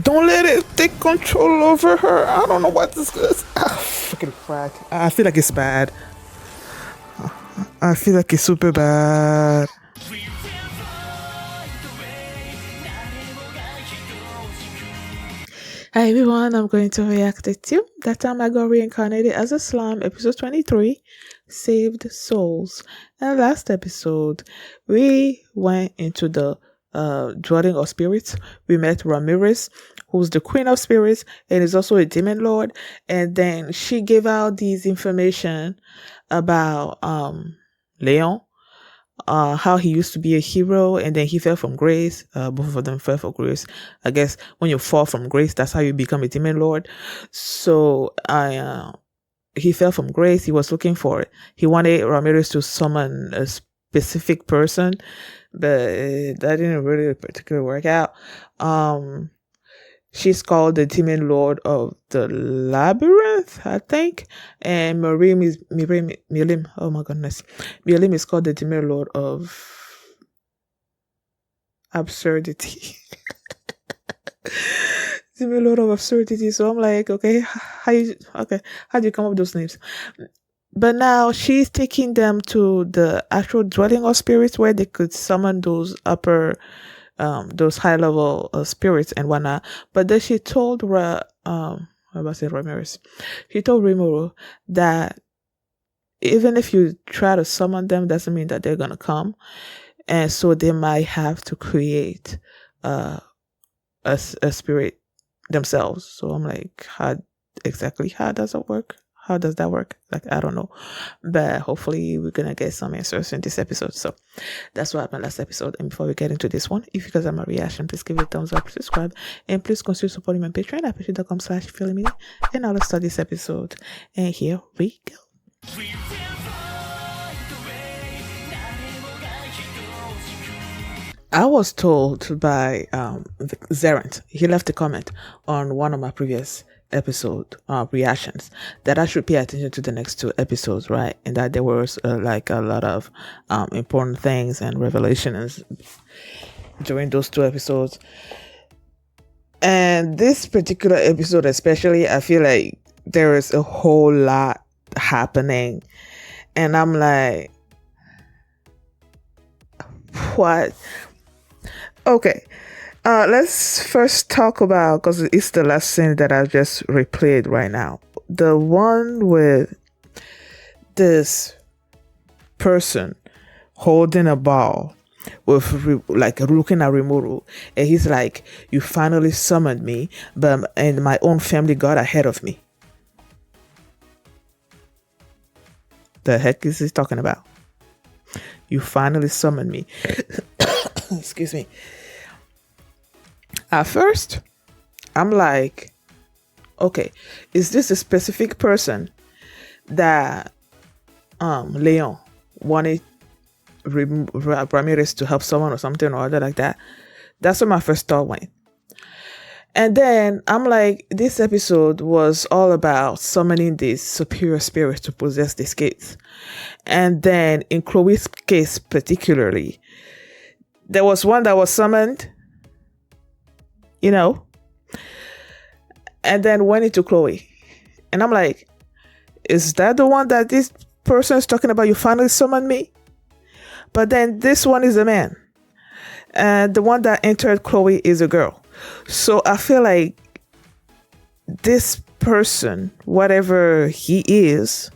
Don't let it take control over her. I don't know what this is. Freaking crack. I feel like it's bad. I feel like it's super bad. Hi everyone, I'm going to react to That Time I Got Reincarnated as a Slime, episode 23, Saved Souls. And last episode, we went into the dwelling of spirits. We met Ramirez, who's the queen of spirits and is also a demon lord. And then she gave out these information about Leon, how he used to be a hero and then he fell from grace. Both of them fell from grace. I guess when you fall from grace, that's how you become a demon lord. So he fell from grace. He was looking for it. He wanted Ramirez to summon a specific person, but that didn't really particularly work out. She's called the Demon Lord of the Labyrinth, I think. And Milim, oh my goodness. Milim is called the Demon Lord of Absurdity. Demon Lord of Absurdity. So I'm like, okay, how do you come up with those names? But now she's taking them to the actual dwelling of spirits where they could summon those those high level spirits and whatnot. But then she told Ramirez. She told Rimuru that even if you try to summon them, doesn't mean that they're gonna come, and so they might have to create a spirit themselves. So I'm like, how does it work? How does that work? Like, I don't know. But hopefully we're going to get some answers in this episode. So that's what happened last episode. And before we get into this one, if you guys have my reaction, please give it a thumbs up, subscribe, and please consider supporting my Patreon at patreon.com/feelingme. And I'll start this episode. And here we go. I was told by Zerent, he left a comment on one of my previous episode reactions that I should pay attention to the next two episodes, right? And that there was like a lot of important things and revelations during those two episodes. And this particular episode especially, I feel like there is a whole lot happening. And I'm like, what? Okay. Let's first talk about, because it's the last scene that I've just replayed right now. The one with this person holding a ball with like looking at Rimuru, and he's like, "You finally summoned me, and my own family got ahead of me." The heck is he talking about? You finally summoned me. Excuse me. At first, I'm like, okay, is this a specific person that Leon wanted Ramirez to help someone or something or other like that? That's where my first thought went. And then I'm like, this episode was all about summoning these superior spirits to possess these kids. And then in Chloe's case particularly, there was one that was summoned, you know, and then went into Chloe. And I'm like, is that the one that this person is talking about? You finally summoned me? But then this one is a man. And the one that entered Chloe is a girl. So I feel like this person, whatever he is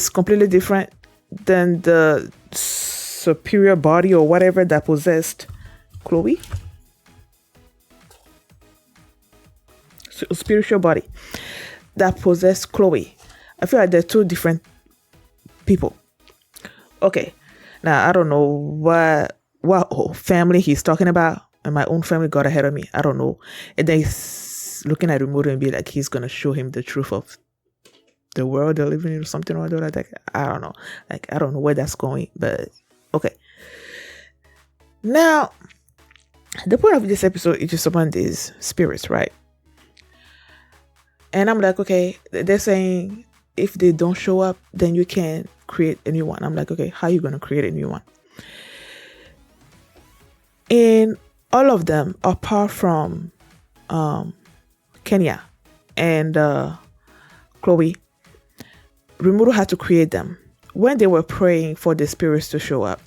completely different than the superior body or whatever that possessed Chloe. Spiritual body that possessed Chloe. I feel like they're two different people. Okay, now I don't know what family he's talking about, and my own family got ahead of me. I don't know. And then he's looking at Remote and be like, he's gonna show him the truth of the world they're living in or something or other like that. I don't know. Like, I don't know where that's going, but okay. Now, the point of this episode is to summon these spirits, right? And I'm like, okay, they're saying if they don't show up, then you can create a new one. I'm like, okay, how are you going to create a new one? In all of them, apart from Kenya and Chloe, Rimuru had to create them. When they were praying for the spirits to show up,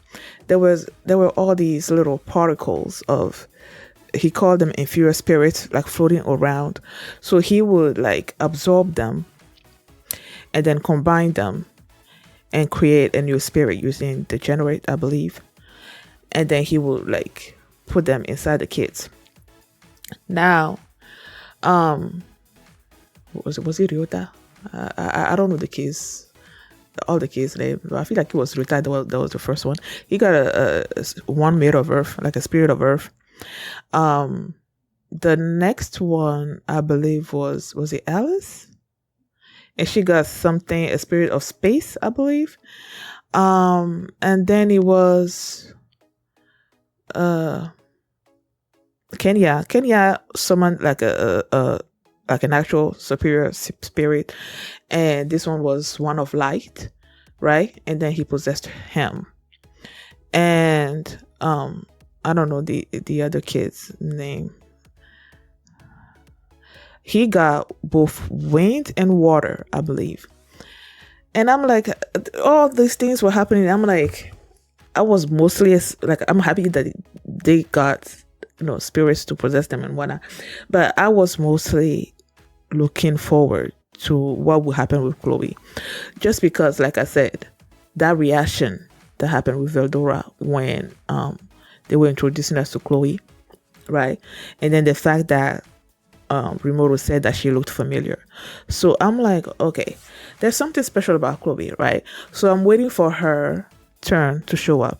there were all these little particles of, he called them inferior spirits, like floating around. So he would like absorb them and then combine them and create a new spirit using the generate, I believe. And then he would like put them inside the kids. Now, was it Ryota? I don't know the kids, all the kids' name. I feel like it was Ryota. That was the first one. He got a one made of earth, like a spirit of earth. The next one I believe was it Alice? And she got something, a spirit of space, I believe. And then it was Kenya summoned like a like an actual superior spirit, and this one was one of light, right? And then he possessed him. And I don't know the other kid's name. He got both wind and water, I believe. And I'm like, all these things were happening. I'm like, I was mostly like, I'm happy that they got, spirits to possess them and whatnot. But I was mostly looking forward to what would happen with Chloe. Just because, like I said, that reaction that happened with Veldora when they were introducing us to Chloe, right? And then the fact that Rimuru said that she looked familiar. So I'm like, okay, there's something special about Chloe, right? So I'm waiting for her turn to show up.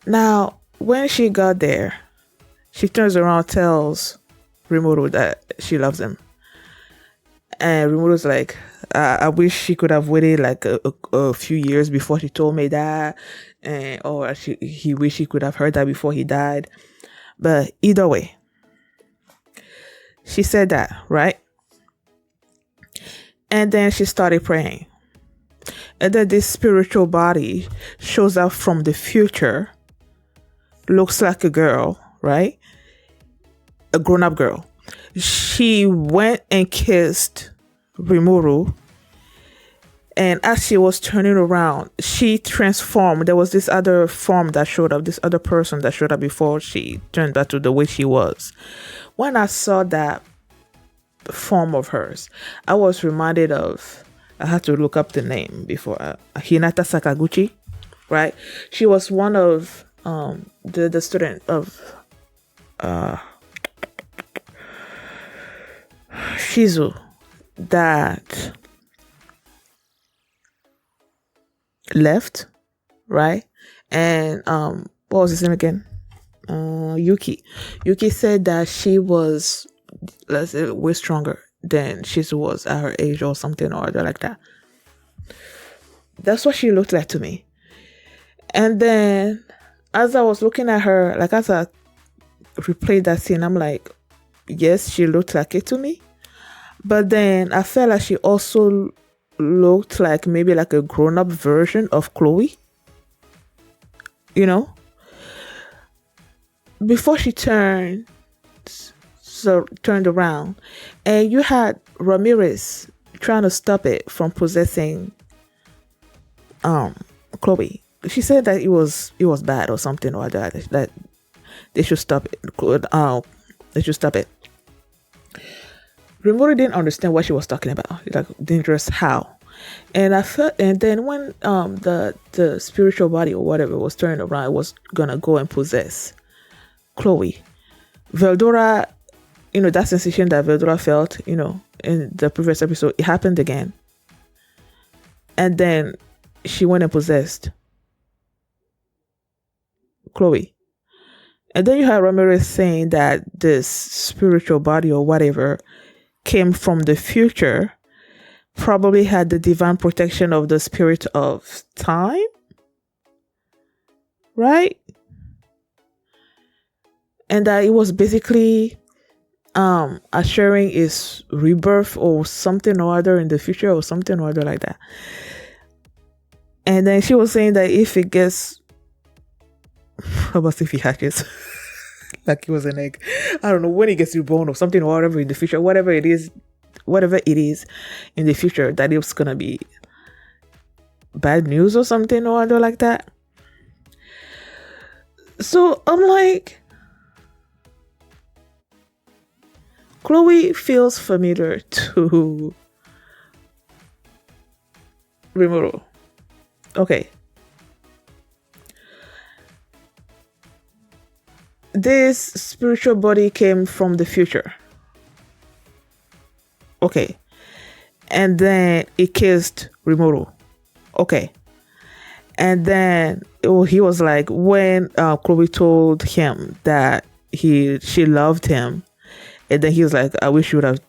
Now, when she got there, she turns around, tells Rimuru that she loves him. And Rimuru's like, I wish she could have waited like a few years before she told me that. Or he wish he could have heard that before he died. But either way, she said that, right? And then she started praying. And then this spiritual body shows up from the future. Looks like a girl, right? A grown-up girl. She went and kissed Rimuru. And as she was turning around, she transformed. There was this other form that showed up, this other person that showed up before she turned back to the way she was. When I saw that form of hers, I was reminded of, I had to look up the name before, Hinata Sakaguchi, right? She was one of the student of Shizu that left, right? And what was his name again? Yuki said that she was, let's say, way stronger than Shizu was at her age or something or other like that. That's what she looked like to me. And then as I was looking at her, like as I replayed that scene, I'm like, yes, she looked like it to me. But then I felt like she also looked like maybe like a grown-up version of Chloe. Before she turned around, and you had Ramirez trying to stop it from possessing Chloe. She said that it was bad or something or that they should stop it. They should stop it. Rimuru didn't understand what she was talking about. Like, dangerous how? And I felt, and then when the spiritual body or whatever was turning around, it was gonna go and possess Chloe. Veldora, that sensation that Veldora felt, in the previous episode, it happened again. And then she went and possessed Chloe. And then you have Ramirez saying that this spiritual body or whatever came from the future, probably had the divine protection of the spirit of time, right? And that it was basically assuring is rebirth or something or other in the future or something or other like that. And then she was saying that if it gets, how about if he hatches, like he was an egg, I don't know, when he gets reborn or something or whatever in the future, whatever it is in the future, that it's gonna be bad news or something or other like that. So I'm like, Chloe feels familiar to Rimuru. Okay. This spiritual body came from the future. Okay. And then it kissed Rimuru. Okay. And then he was like, when Chloe told him that she loved him, and then he was like, I wish she would have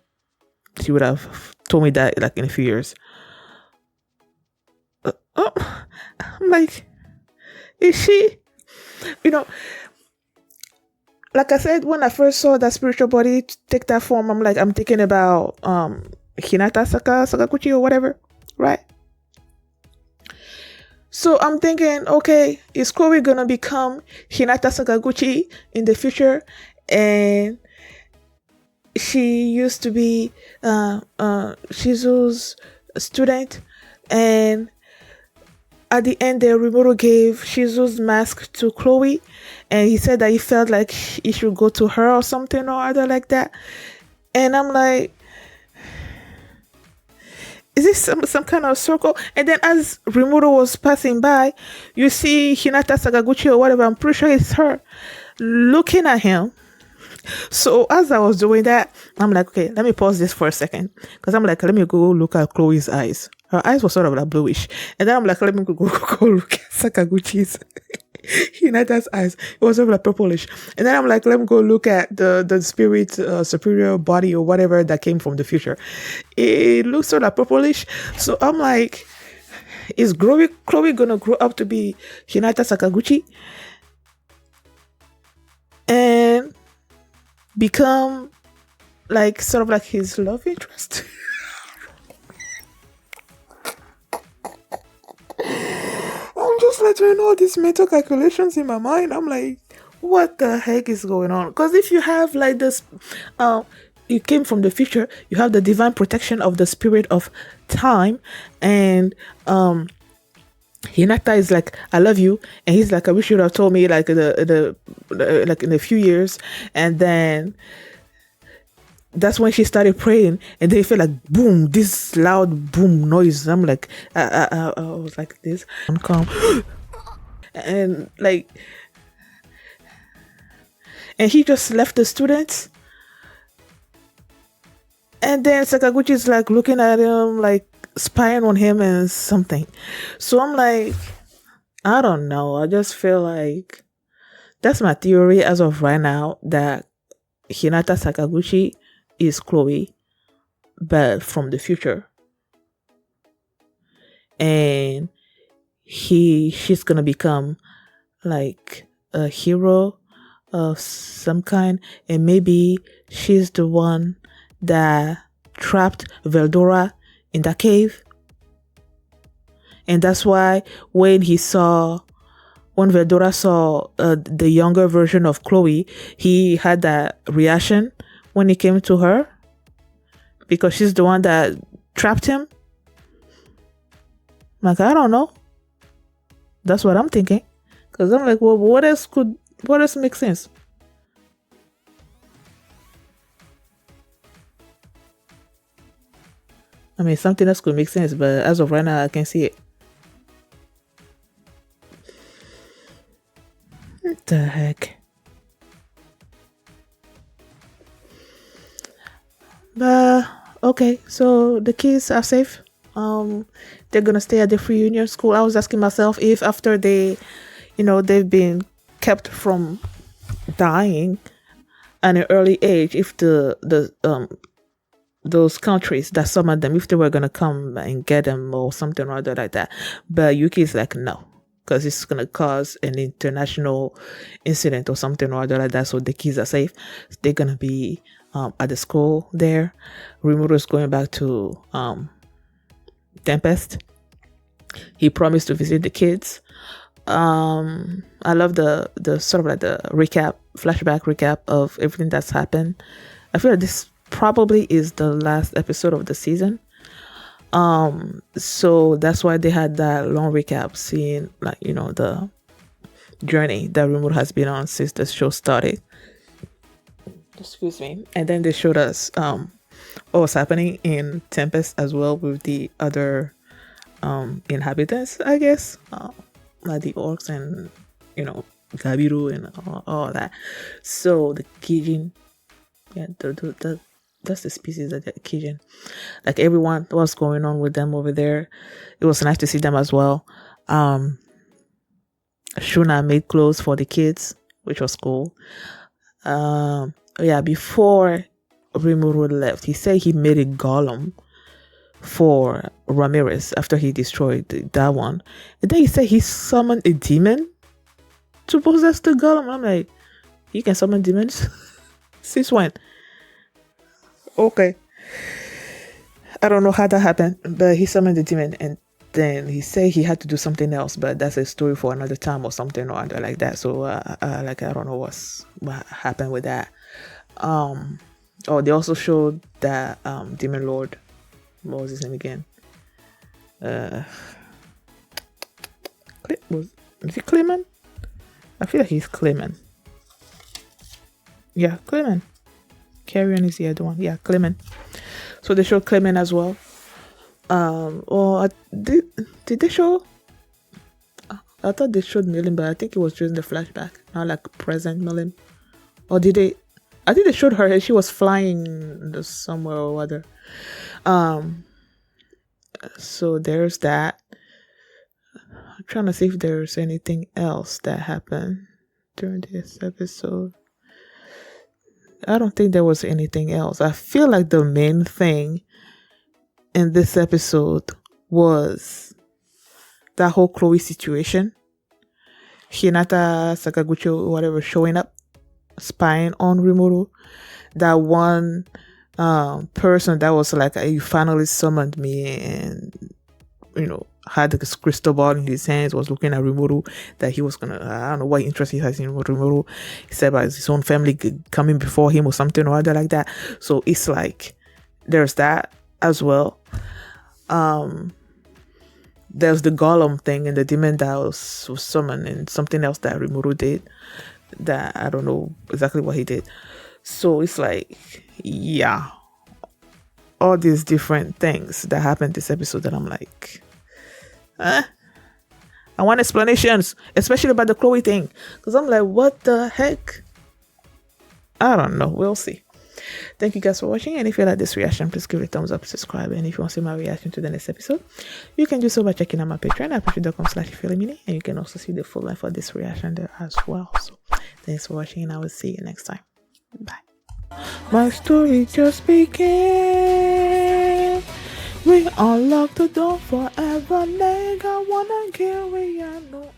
told me that like in a few years. I'm like, is she, like I said, when I first saw that spiritual body take that form, I'm thinking about Hinata Sakaguchi or whatever, right? So I'm thinking, okay, is Chloe gonna become Hinata Sakaguchi in the future? And she used to be Shizu's student, and at the end, the Rimuru gave Shizu's mask to Chloe, and he said that he felt like he should go to her or something or other like that. And I'm like, is this some kind of circle? And then as Rimuru was passing by, you see Hinata Sakaguchi or whatever, I'm pretty sure it's her, looking at him. So as I was doing that, I'm like, okay, let me pause this for a second. Because I'm like, let me go look at Chloe's eyes. Her eyes were sort of like bluish. And then I'm like, let me go look at Sakaguchi's, Hinata's eyes. It was sort of like purplish. And then I'm like, let me go look at the spirit superior body or whatever that came from the future. It looks sort of purplish. So I'm like, is Chloe going to grow up to be Hinata Sakaguchi? And become like sort of like his love interest? I'm just like doing all these mental calculations in my mind. I'm like, what the heck is going on? Because if you have like this, you came from the future, you have the divine protection of the spirit of time, and Hinata is like, I love you, and he's like, I wish you would have told me like like in a few years. And then that's when she started praying, and they felt like boom, this loud boom noise. I'm like, I was like this, and calm, and like, and he just left the students, and then Sakaguchi is like looking at him, like spying on him and something. So I'm like, I don't know. I just feel like that's my theory as of right now, that Hinata Sakaguchi is Chloe, but from the future. And she's gonna become like a hero of some kind, and maybe she's the one that trapped Veldora in that cave. And that's why when Veldora saw the younger version of Chloe, he had that reaction when he came to her, because she's the one that trapped him. Like, I don't know. That's what I'm thinking. Because I'm like, well, what else makes sense? I mean, something else could make sense, but as of right now, I can't see it. What the heck? But okay, so the kids are safe. They're gonna stay at the free union school. I was asking myself if after they've been kept from dying at an early age, if those countries that summoned them, if they were gonna come and get them or something or other like that. But Yuki's like, no, because it's gonna cause an international incident or something or other like that. So the kids are safe. They're gonna be at the school there. Rimuru is going back to Tempest. He promised to visit the kids. I love the sort of like the flashback recap of everything that's happened. I feel like this probably is the last episode of the season. So that's why they had that long recap, seeing like the journey that Rimuru has been on since the show started. Excuse me. And then they showed us what was happening in Tempest as well with the other inhabitants, I guess, like the orcs and Gabiru and all that. So the Kijin, yeah, that's the species that the Kijin. Like everyone, what's going on with them over there? It was nice to see them as well. Shuna made clothes for the kids, which was cool. Yeah, before Rimuru left, he said he made a golem for Ramirez after he destroyed that one. And then he said he summoned a demon to possess the golem. I'm like, you can summon demons? Since when? Okay. I don't know how that happened, but he summoned the demon, and then he said he had to do something else, but that's a story for another time or something or other like that. So I don't know what happened with that. They also showed that Demon Lord, what was his name again? Is he Clement? I feel like he's Clement. Yeah, Clement. Carrion is the other one. Yeah, Clement. So they showed Clement as well. Did they show? I thought they showed Milim, but I think it was during the flashback, not like present Milim. Or did they? I think they showed her and she was flying somewhere or other. So there's that. I'm trying to see if there's anything else that happened during this episode. I don't think there was anything else. I feel like the main thing in this episode was that whole Chloe situation. Hinata, Sakaguchi, whatever, showing up, spying on Rimuru. That one person that was like, you finally summoned me, and had this crystal ball in his hands, was looking at Rimuru, that he was gonna, I don't know what interest he has in Rimuru. He said about his own family coming before him or something or other like that. So it's like there's that as well. There's the golem thing and the demon that was summoned, and something else that Rimuru did that I don't know exactly what he did. So it's like, yeah, all these different things that happened this episode that I'm like, I want explanations, especially about the Chloe thing, because I'm like, what the heck? I don't know. We'll see. Thank you guys for watching, and if you like this reaction, please give it a thumbs up, subscribe, and if you want to see my reaction to the next episode, you can do so by checking out my Patreon at patreon.com/ifeelimini, and you can also see the full length of this reaction there as well. So thanks for watching, and I will see you next time. Bye. My story just began. We unlock the door forever, nigga. Wanna get we know.